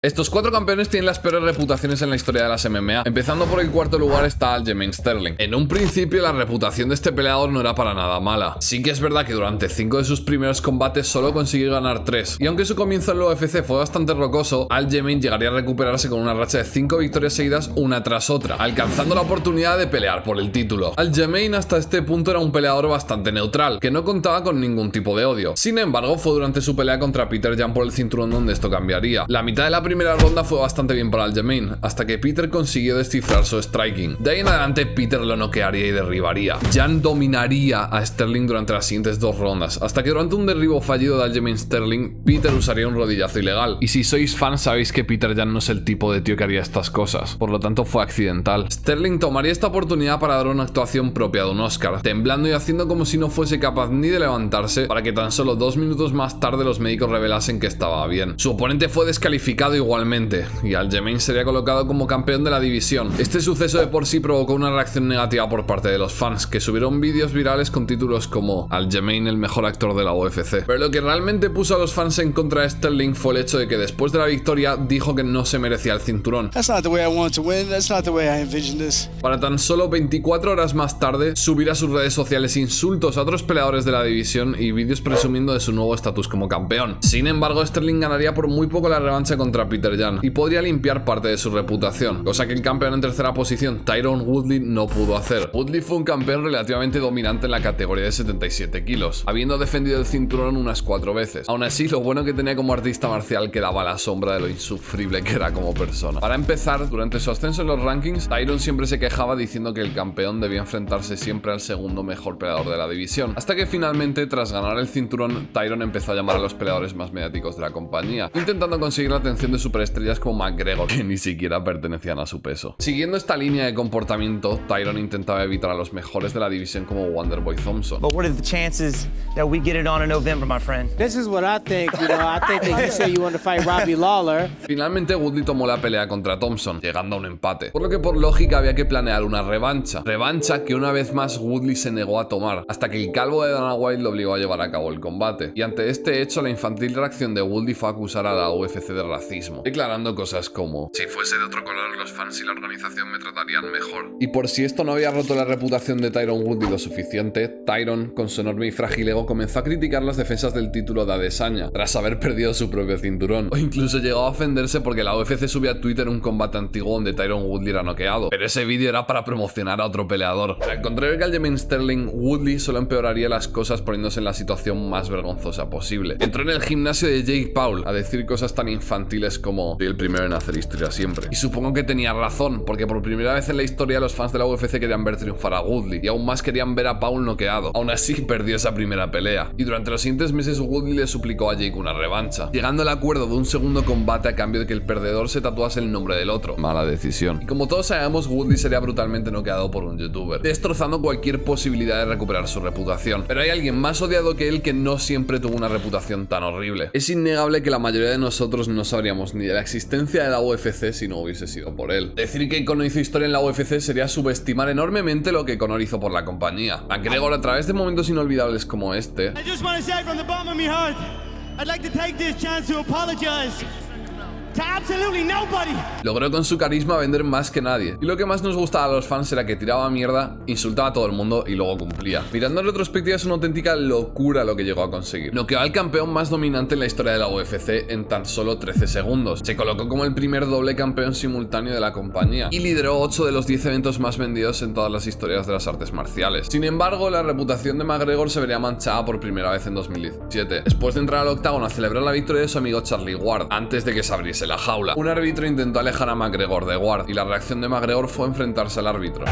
Estos cuatro campeones tienen las peores reputaciones en la historia de las MMA. Empezando por el cuarto lugar está Aljamain Sterling. En un principio la reputación de este peleador no era para nada mala. Sí que es verdad que durante 5 de sus primeros combates solo consiguió ganar 3. Y aunque su comienzo en el UFC fue bastante rocoso, Aljamain llegaría a recuperarse con una racha de 5 victorias seguidas una tras otra, alcanzando la oportunidad de pelear por el título. Aljamain hasta este punto era un peleador bastante neutral, que no contaba con ningún tipo de odio. Sin embargo, fue durante su pelea contra Peter Yan por el cinturón donde esto cambiaría. La mitad de la primera ronda fue bastante bien para Aljamain, hasta que Peter consiguió descifrar su striking. De ahí en adelante Peter lo noquearía y derribaría. Yan dominaría a Sterling durante las siguientes 2 rondas, hasta que durante un derribo fallido de Aljamain Sterling, Peter usaría un rodillazo ilegal. Y si sois fans sabéis que Peter Yan no es el tipo de tío que haría estas cosas, por lo tanto fue accidental. Sterling tomaría esta oportunidad para dar una actuación propia de un Oscar, temblando y haciendo como si no fuese capaz ni de levantarse, para que tan solo 2 minutos más tarde los médicos revelasen que estaba bien. Su oponente fue descalificado igualmente, y Aljamain sería colocado como campeón de la división. Este suceso de por sí provocó una reacción negativa por parte de los fans, que subieron vídeos virales con títulos como Aljamain el mejor actor de la UFC. Pero lo que realmente puso a los fans en contra de Sterling fue el hecho de que después de la victoria dijo que no se merecía el cinturón. Para tan solo 24 horas más tarde subir a sus redes sociales insultos a otros peleadores de la división y vídeos presumiendo de su nuevo estatus como campeón. Sin embargo, Sterling ganaría por muy poco la revancha contra Peter Yan y podría limpiar parte de su reputación, cosa que el campeón en tercera posición, Tyron Woodley, no pudo hacer. Woodley fue un campeón relativamente dominante en la categoría de 77 kilos, habiendo defendido el cinturón unas 4 veces. Aún así, lo bueno que tenía como artista marcial quedaba a la sombra de lo insufrible que era como persona. Para empezar, durante su ascenso en los rankings, Tyron siempre se quejaba diciendo que el campeón debía enfrentarse siempre al segundo mejor peleador de la división, hasta que finalmente, tras ganar el cinturón, Tyron empezó a llamar a los peleadores más mediáticos de la compañía, intentando conseguir la atención de superestrellas como McGregor, que ni siquiera pertenecían a su peso. Siguiendo esta línea de comportamiento, Tyron intentaba evitar a los mejores de la división como Wonderboy Thompson. But what are the chances that we get it on in November, my friend? This is what I think, you know, I think that you say you want to fight Robbie Lawler. Finalmente Woodley tomó la pelea contra Thompson, llegando a un empate, por lo que por lógica había que planear una revancha que una vez más Woodley se negó a tomar, hasta que el calvo de Dana White lo obligó a llevar a cabo el combate, y ante este hecho la infantil reacción de Woodley fue acusar a la UFC de racismo, declarando cosas como: si fuese de otro color, los fans y la organización me tratarían mejor. Y por si esto no había roto la reputación de Tyron Woodley lo suficiente, Tyron, con su enorme y frágil ego, comenzó a criticar las defensas del título de Adesanya, tras haber perdido su propio cinturón. O incluso llegó a ofenderse porque la UFC subió a Twitter un combate antiguo donde Tyron Woodley era noqueado, pero ese vídeo era para promocionar a otro peleador. Al contrario que Aljamain Sterling, Woodley solo empeoraría las cosas poniéndose en la situación más vergonzosa posible. Entró en el gimnasio de Jake Paul a decir cosas tan infantiles como: soy el primero en hacer historia siempre. Y supongo que tenía razón, porque por primera vez en la historia los fans de la UFC querían ver triunfar a Woodley, y aún más querían ver a Paul noqueado. Aún así perdió esa primera pelea, y durante los siguientes meses Woodley le suplicó a Jake una revancha, llegando al acuerdo de un segundo combate a cambio de que el perdedor se tatuase el nombre del otro. Mala decisión. Y como todos sabemos, Woodley sería brutalmente noqueado por un youtuber, destrozando cualquier posibilidad de recuperar su reputación. Pero hay alguien más odiado que él que no siempre tuvo una reputación tan horrible. Es innegable que la mayoría de nosotros no sabríamos ni de la existencia de la UFC si no hubiese sido por él. Decir que Conor hizo historia en la UFC sería subestimar enormemente lo que Conor hizo por la compañía. McGregor, a través de momentos inolvidables como este, I just want to say from the bottom of my heart, I'd like to take this chance to apologize to absolutely nobody. logró con su carisma vender más que nadie, y lo que más nos gustaba a los fans era que tiraba mierda, insultaba a todo el mundo y luego cumplía. Mirando en retrospectiva, es una auténtica locura lo que llegó a conseguir. Noqueó al campeón más dominante en la historia de la UFC en tan solo 13 segundos. Se colocó como el primer doble campeón simultáneo de la compañía y lideró 8 de los 10 eventos más vendidos en todas las historias de las artes marciales. Sin embargo, la reputación de McGregor se vería manchada por primera vez en 2017, después de entrar al octágono a celebrar la victoria de su amigo Charlie Ward, antes de que se abriese la jaula. Un árbitro intentó alejar a McGregor de Ward, y la reacción de McGregor fue enfrentarse al árbitro.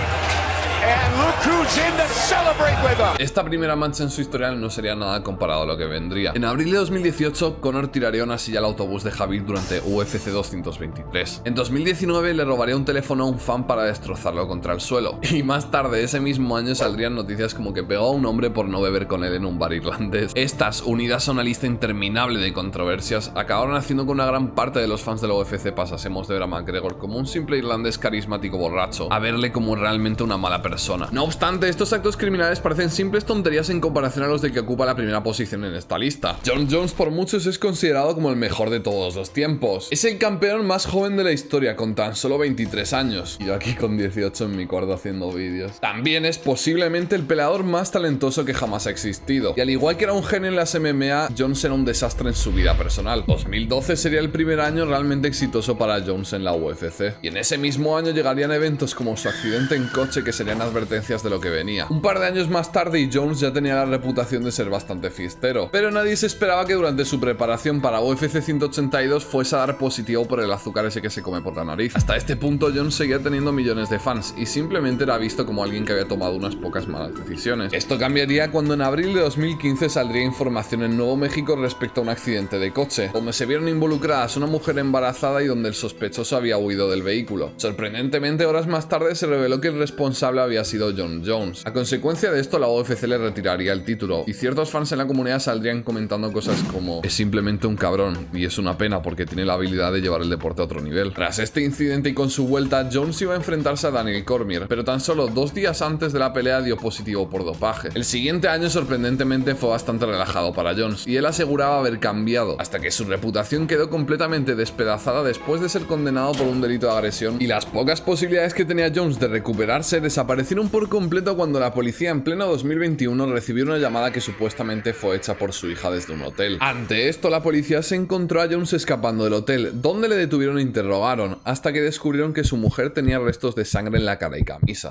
Esta primera mancha en su historial no sería nada comparado a lo que vendría. En abril de 2018, Conor tiraría una silla al autobús de Khabib durante UFC 223. En 2019 le robaría un teléfono a un fan para destrozarlo contra el suelo. Y más tarde, ese mismo año, saldrían noticias como que pegó a un hombre por no beber con él en un bar irlandés. Estas, unidas a una lista interminable de controversias, acabaron haciendo que una gran parte de los fans de la UFC pasásemos de ver a McGregor como un simple irlandés carismático borracho a verle como realmente una mala persona persona. No obstante, estos actos criminales parecen simples tonterías en comparación a los del que ocupa la primera posición en esta lista. Jon Jones por muchos es considerado como el mejor de todos los tiempos. Es el campeón más joven de la historia, con tan solo 23 años. Y yo aquí con 18 en mi cuarto haciendo vídeos. También es posiblemente el peleador más talentoso que jamás ha existido. Y al igual que era un genio en las MMA, Jones era un desastre en su vida personal. 2012 sería el primer año realmente exitoso para Jones en la UFC. Y en ese mismo año llegarían eventos como su accidente en coche que serían advertencias de lo que venía. Un par de años más tarde y Jones ya tenía la reputación de ser bastante fiestero. Pero nadie se esperaba que durante su preparación para UFC 182 fuese a dar positivo por el azúcar ese que se come por la nariz. Hasta este punto Jones seguía teniendo millones de fans y simplemente era visto como alguien que había tomado unas pocas malas decisiones. Esto cambiaría cuando en abril de 2015 saldría información en Nuevo México respecto a un accidente de coche, donde se vieron involucradas una mujer embarazada y donde el sospechoso había huido del vehículo. Sorprendentemente, horas más tarde se reveló que el responsable había sido Jon Jones. A consecuencia de esto, la UFC le retiraría el título y ciertos fans en la comunidad saldrían comentando cosas como: es simplemente un cabrón y es una pena porque tiene la habilidad de llevar el deporte a otro nivel. Tras este incidente y con su vuelta, Jones iba a enfrentarse a Daniel Cormier, pero tan solo 2 días antes de la pelea dio positivo por dopaje. El siguiente año sorprendentemente fue bastante relajado para Jones y él aseguraba haber cambiado, hasta que su reputación quedó completamente despedazada después de ser condenado por un delito de agresión, y las pocas posibilidades que tenía Jones de recuperarse desaparecieron por completo cuando la policía en pleno 2021 recibió una llamada que supuestamente fue hecha por su hija desde un hotel. Ante esto, la policía se encontró a Jones escapando del hotel, donde le detuvieron e interrogaron, hasta que descubrieron que su mujer tenía restos de sangre en la cara y camisa.